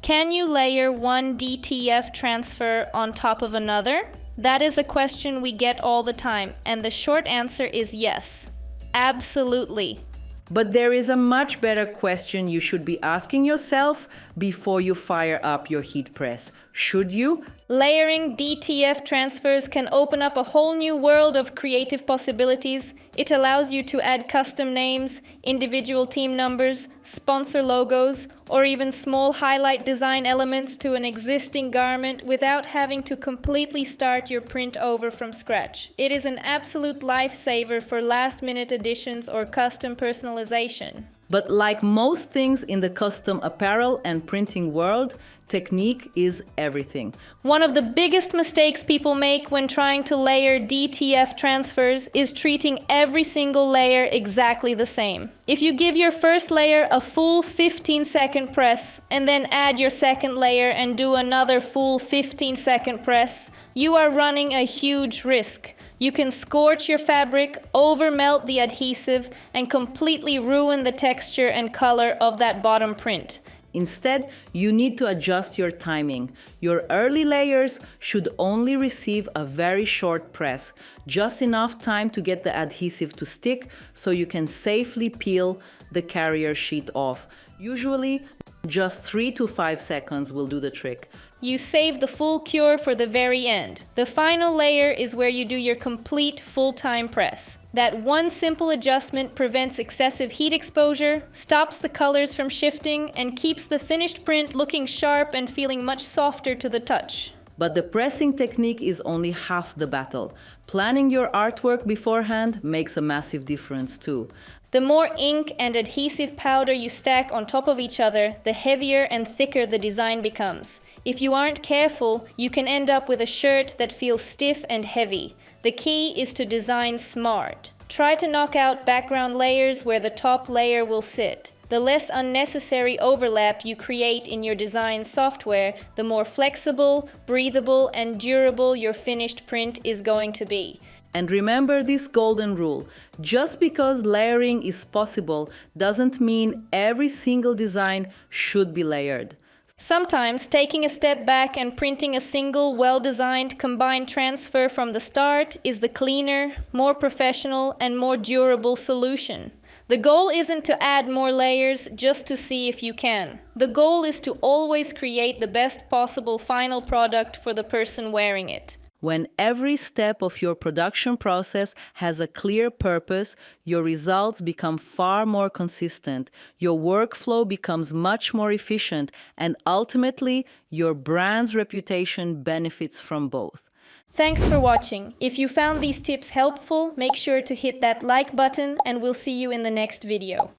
Can you layer one DTF transfer on top of another? That is a question we get all the time, and the short answer is yes. Absolutely. But there is a much better question you should be asking yourself before you fire up your heat press. Should you? Layering DTF transfers can open up a whole new world of creative possibilities. It allows you to add custom names, individual team numbers, sponsor logos, or even small highlight design elements to an existing garment without having to completely start your print over from scratch. It is an absolute lifesaver for last-minute additions or custom personalization. But like most things in the custom apparel and printing world, technique is everything. One of the biggest mistakes people make when trying to layer DTF transfers is treating every single layer exactly the same. If you give your first layer a full 15-second press and then add your second layer and do another full 15-second press, you are running a huge risk. You can scorch your fabric, overmelt the adhesive, and completely ruin the texture and color of that bottom print. Instead, you need to adjust your timing. Your early layers should only receive a very short press, just enough time to get the adhesive to stick so you can safely peel the carrier sheet off. Usually, just 3 to 5 seconds will do the trick. You save the full cure for the very end. The final layer is where you do your complete full-time press. That one simple adjustment prevents excessive heat exposure, stops the colors from shifting, and keeps the finished print looking sharp and feeling much softer to the touch. But the pressing technique is only half the battle. Planning your artwork beforehand makes a massive difference too. The more ink and adhesive powder you stack on top of each other, the heavier and thicker the design becomes. If you aren't careful, you can end up with a shirt that feels stiff and heavy. The key is to design smart. Try to knock out background layers where the top layer will sit. The less unnecessary overlap you create in your design software, the more flexible, breathable, and durable your finished print is going to be. And remember this golden rule: just because layering is possible doesn't mean every single design should be layered. Sometimes taking a step back and printing a single, well-designed combined transfer from the start is the cleaner, more professional, and more durable solution. The goal isn't to add more layers just to see if you can. The goal is to always create the best possible final product for the person wearing it. When every step of your production process has a clear purpose, your results become far more consistent, your workflow becomes much more efficient, and ultimately, your brand's reputation benefits from both. Thanks for watching. If you found these tips helpful, make sure to hit that like button and we'll see you in the next video.